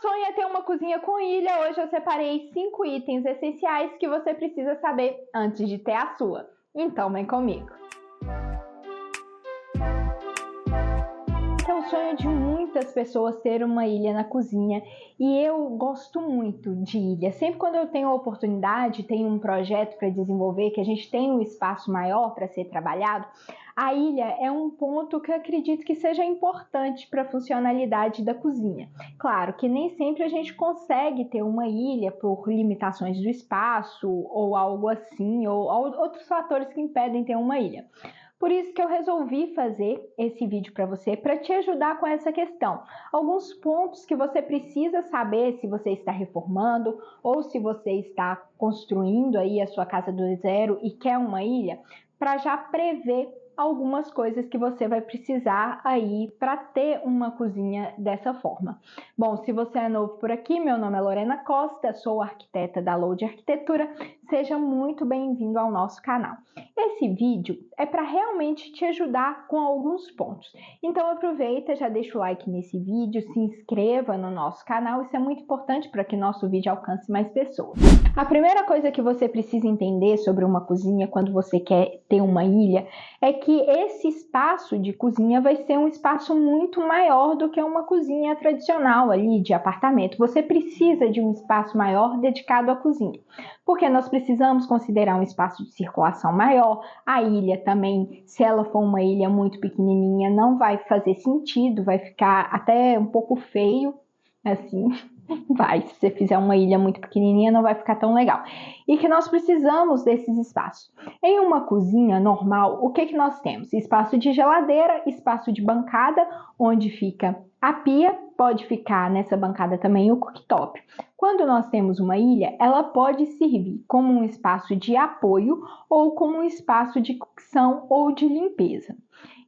sonho é ter uma cozinha com ilha. Hoje eu separei 5 itens essenciais que você precisa saber antes de ter a sua. Então vem comigo! É o sonho de muitas pessoas ter uma ilha na cozinha e eu gosto muito de ilha. Sempre quando eu tenho a oportunidade, tenho um projeto para desenvolver, que a gente tem um espaço maior para ser trabalhado, a ilha é um ponto que eu acredito que seja importante para a funcionalidade da cozinha. Claro que nem sempre a gente consegue ter uma ilha por limitações do espaço ou algo assim, ou outros fatores que impedem ter uma ilha. Por isso que eu resolvi fazer esse vídeo para você, para te ajudar com essa questão. Alguns pontos que você precisa saber se você está reformando ou se você está construindo aí a sua casa do zero e quer uma ilha, para já prever algumas coisas que você vai precisar aí para ter uma cozinha dessa forma. Bom, se você é novo por aqui, meu nome é Lorena Costa, sou arquiteta da Load Arquitetura, seja muito bem-vindo ao nosso canal. Esse vídeo é para realmente te ajudar com alguns pontos, então aproveita, já deixa o like nesse vídeo, se inscreva no nosso canal, isso é muito importante para que nosso vídeo alcance mais pessoas. A primeira coisa que você precisa entender sobre uma cozinha quando você quer ter uma ilha é que esse espaço de cozinha vai ser um espaço muito maior do que uma cozinha tradicional ali de apartamento. Você precisa de um espaço maior dedicado à cozinha, porque nós precisamos considerar um espaço de circulação maior. A ilha também, se ela for uma ilha muito pequenininha, não vai fazer sentido, vai ficar até um pouco feio, assim. Se você fizer uma ilha muito pequenininha, não vai ficar tão legal. E que nós precisamos desses espaços. Em uma cozinha normal, o que nós temos? Espaço de geladeira, espaço de bancada, onde fica a pia, pode ficar nessa bancada também o cooktop. Quando nós temos uma ilha, ela pode servir como um espaço de apoio ou como um espaço de cocção ou de limpeza.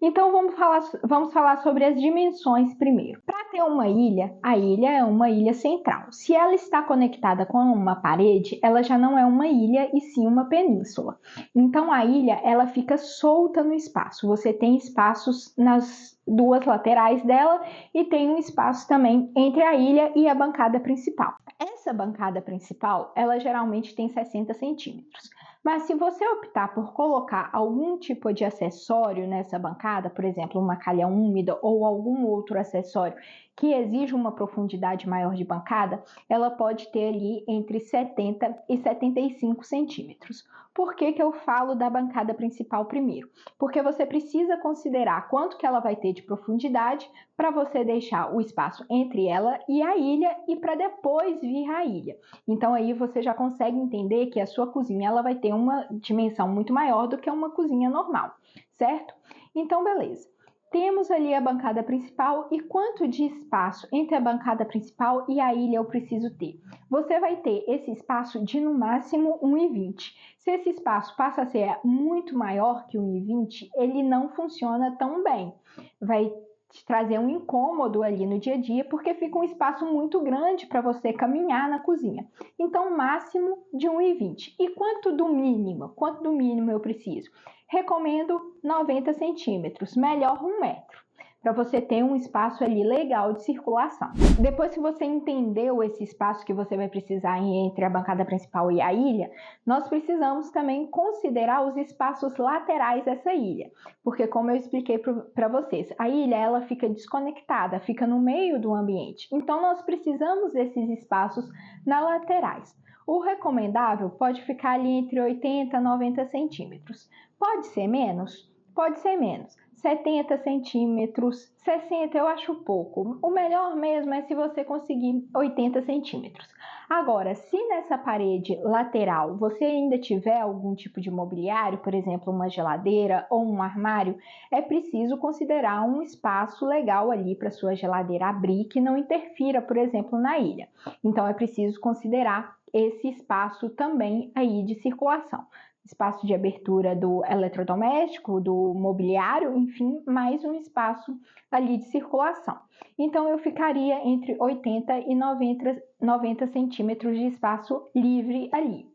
Então vamos falar sobre as dimensões primeiro. Para ter uma ilha, a ilha é uma ilha central. Se ela está conectada com uma parede, ela já não é uma ilha e sim uma península. Então a ilha ela fica solta no espaço. Você tem espaços nas duas laterais dela e tem um espaço também entre a ilha e a bancada principal. Essa bancada principal, ela geralmente tem 60 centímetros. Mas se você optar por colocar algum tipo de acessório nessa bancada, por exemplo, uma calha úmida ou algum outro acessório que exija uma profundidade maior de bancada, ela pode ter ali entre 70 e 75 centímetros. Por que eu falo da bancada principal primeiro? Porque você precisa considerar quanto que ela vai ter de profundidade para você deixar o espaço entre ela e a ilha e para depois vir a ilha. Então aí você já consegue entender que a sua cozinha ela vai ter uma dimensão muito maior do que uma cozinha normal, certo? Então beleza. Temos ali a bancada principal e quanto de espaço entre a bancada principal e a ilha eu preciso ter? Você vai ter esse espaço de no máximo 1,20. Se esse espaço passa a ser muito maior que 1,20, ele não funciona tão bem. Vai te trazer um incômodo ali no dia a dia, porque fica um espaço muito grande para você caminhar na cozinha. Então, máximo de 1,20. E quanto do mínimo? Quanto do mínimo eu preciso? Recomendo 90 centímetros, melhor 1 metro, para você ter um espaço ali legal de circulação. Depois que você entendeu esse espaço que você vai precisar entre a bancada principal e a ilha, nós precisamos também considerar os espaços laterais dessa ilha, porque como eu expliquei para vocês, a ilha ela fica desconectada, fica no meio do ambiente, então nós precisamos desses espaços nas laterais. O recomendável pode ficar ali entre 80 e 90 centímetros. Pode ser menos? Pode ser menos. 70 centímetros, 60 eu acho pouco. O melhor mesmo é se você conseguir 80 centímetros. Agora, se nessa parede lateral você ainda tiver algum tipo de mobiliário, por exemplo, uma geladeira ou um armário, é preciso considerar um espaço legal ali para sua geladeira abrir que não interfira, por exemplo, na ilha. Então, é preciso considerar esse espaço também aí de circulação. Espaço de abertura do eletrodoméstico, do mobiliário, enfim, mais um espaço ali de circulação. Então, eu ficaria entre 80 e 90 centímetros de espaço livre ali.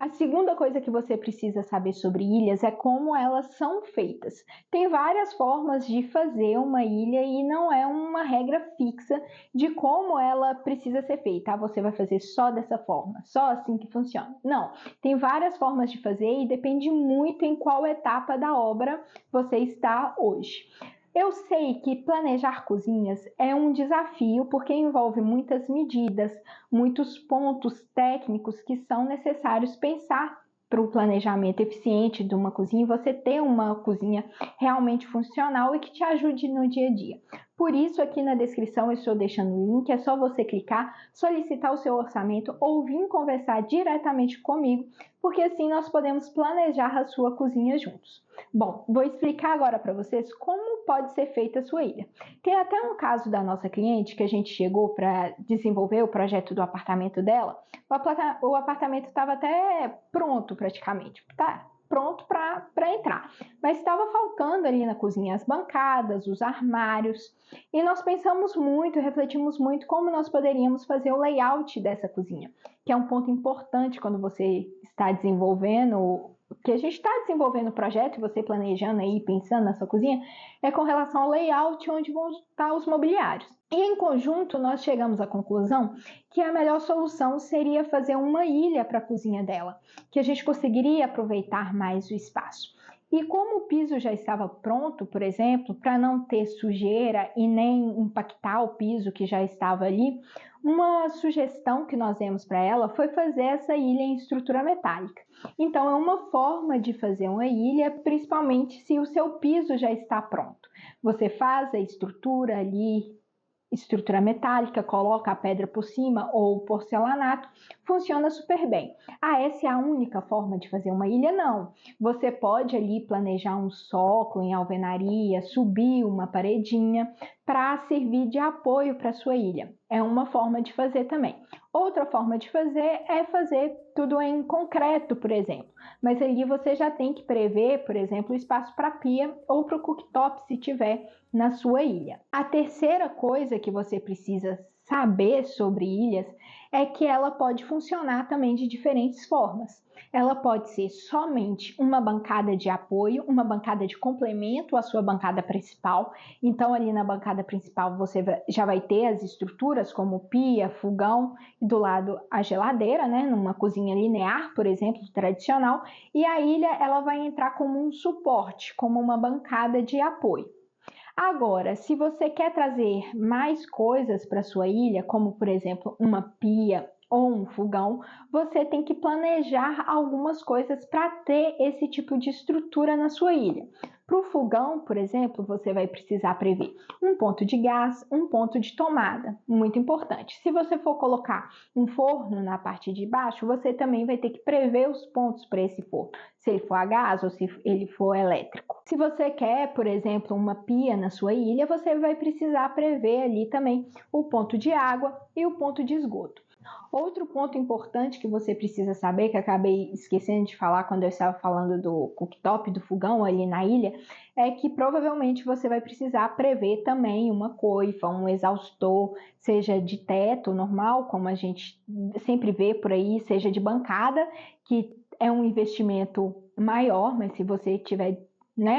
A segunda coisa que você precisa saber sobre ilhas é como elas são feitas. Tem várias formas de fazer uma ilha e não é uma regra fixa de como ela precisa ser feita. Você vai fazer só dessa forma, só assim que funciona. Não, tem várias formas de fazer e depende muito em qual etapa da obra você está hoje. Eu sei que planejar cozinhas é um desafio porque envolve muitas medidas, muitos pontos técnicos que são necessários pensar para o planejamento eficiente de uma cozinha e você ter uma cozinha realmente funcional e que te ajude no dia a dia. Por isso, aqui na descrição eu estou deixando o link, é só você clicar, solicitar o seu orçamento ou vir conversar diretamente comigo, porque assim nós podemos planejar a sua cozinha juntos. Bom, vou explicar agora para vocês como pode ser feita a sua ilha. Tem até um caso da nossa cliente que a gente chegou para desenvolver o projeto do apartamento dela. O apartamento estava até pronto praticamente, tá? Pronto para entrar. Mas estava faltando ali na cozinha as bancadas, os armários. E nós pensamos muito, refletimos muito como nós poderíamos fazer o layout dessa cozinha, que é um ponto importante quando você está desenvolvendo, que a gente está desenvolvendo o projeto e você planejando aí, pensando na sua cozinha, é com relação ao layout onde vão estar os mobiliários. E em conjunto nós chegamos à conclusão que a melhor solução seria fazer uma ilha para a cozinha dela, que a gente conseguiria aproveitar mais o espaço. E como o piso já estava pronto, por exemplo, para não ter sujeira e nem impactar o piso que já estava ali, uma sugestão que nós demos para ela foi fazer essa ilha em estrutura metálica. Então, é uma forma de fazer uma ilha, principalmente se o seu piso já está pronto. Você faz a estrutura ali, estrutura metálica, coloca a pedra por cima ou porcelanato, funciona super bem. Ah, essa é a única forma de fazer uma ilha? Não. Você pode ali planejar um sócolo em alvenaria, subir uma paredinha para servir de apoio para a sua ilha. É uma forma de fazer também. Outra forma de fazer é fazer tudo em concreto, por exemplo. Mas ali você já tem que prever, por exemplo, o espaço para pia ou para o cooktop, se tiver na sua ilha. A terceira coisa que você precisa saber sobre ilhas é que ela pode funcionar também de diferentes formas. Ela pode ser somente uma bancada de apoio, uma bancada de complemento à sua bancada principal. Então, ali na bancada principal você já vai ter as estruturas como pia, fogão e do lado a geladeira, né? Numa cozinha linear, por exemplo, tradicional. E a ilha ela vai entrar como um suporte, como uma bancada de apoio. Agora, se você quer trazer mais coisas para sua ilha, como por exemplo uma pia ou um fogão, você tem que planejar algumas coisas para ter esse tipo de estrutura na sua ilha. Para o fogão, por exemplo, você vai precisar prever um ponto de gás, um ponto de tomada, muito importante. Se você for colocar um forno na parte de baixo, você também vai ter que prever os pontos para esse forno, se ele for a gás ou se ele for elétrico. Se você quer, por exemplo, uma pia na sua ilha, você vai precisar prever ali também o ponto de água e o ponto de esgoto. Outro ponto importante que você precisa saber, que acabei esquecendo de falar quando eu estava falando do cooktop, do fogão ali na ilha, é que provavelmente você vai precisar prever também uma coifa, um exaustor, seja de teto normal, como a gente sempre vê por aí, seja de bancada, que é um investimento maior, mas se você tiver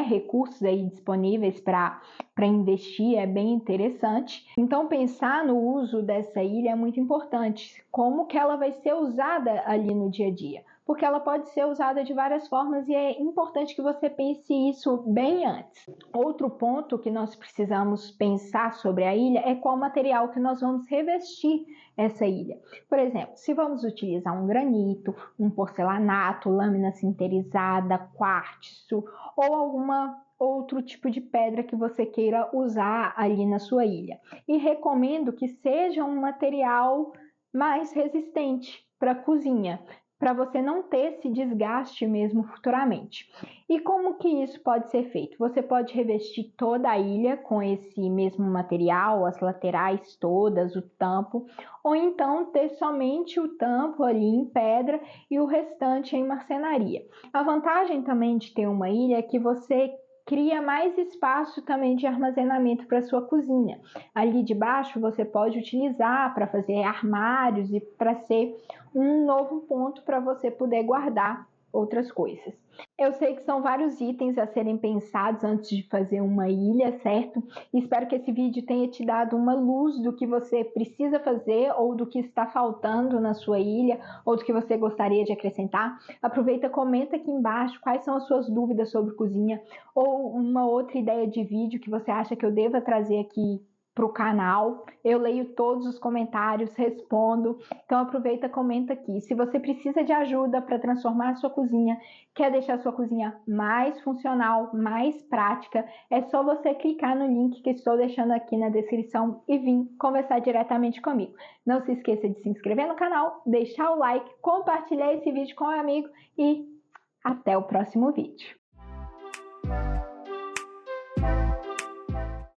recursos aí disponíveis para investir é bem interessante. Então pensar no uso dessa ilha é muito importante, como que ela vai ser usada ali no dia a dia, porque ela pode ser usada de várias formas e é importante que você pense isso bem antes. Outro ponto que nós precisamos pensar sobre a ilha é qual material que nós vamos revestir essa ilha. Por exemplo, se vamos utilizar um granito, um porcelanato, lâmina sinterizada, quartzo ou alguma outro tipo de pedra que você queira usar ali na sua ilha. E recomendo que seja um material mais resistente para a cozinha, para você não ter esse desgaste mesmo futuramente. E como que isso pode ser feito? Você pode revestir toda a ilha com esse mesmo material, as laterais todas, o tampo, ou então ter somente o tampo ali em pedra e o restante em marcenaria. A vantagem também de ter uma ilha é que você cria mais espaço também de armazenamento para sua cozinha. Ali de baixo você pode utilizar para fazer armários e para ser um novo ponto para você poder guardar outras coisas. Eu sei que são vários itens a serem pensados antes de fazer uma ilha, certo? Espero que esse vídeo tenha te dado uma luz do que você precisa fazer ou do que está faltando na sua ilha ou do que você gostaria de acrescentar. Aproveita, comenta aqui embaixo quais são as suas dúvidas sobre cozinha ou uma outra ideia de vídeo que você acha que eu deva trazer aqui para o canal. Eu leio todos os comentários, respondo, então aproveita e comenta aqui. Se você precisa de ajuda para transformar a sua cozinha, quer deixar a sua cozinha mais funcional, mais prática, é só você clicar no link que estou deixando aqui na descrição e vir conversar diretamente comigo. Não se esqueça de se inscrever no canal, deixar o like, compartilhar esse vídeo com um amigo e até o próximo vídeo.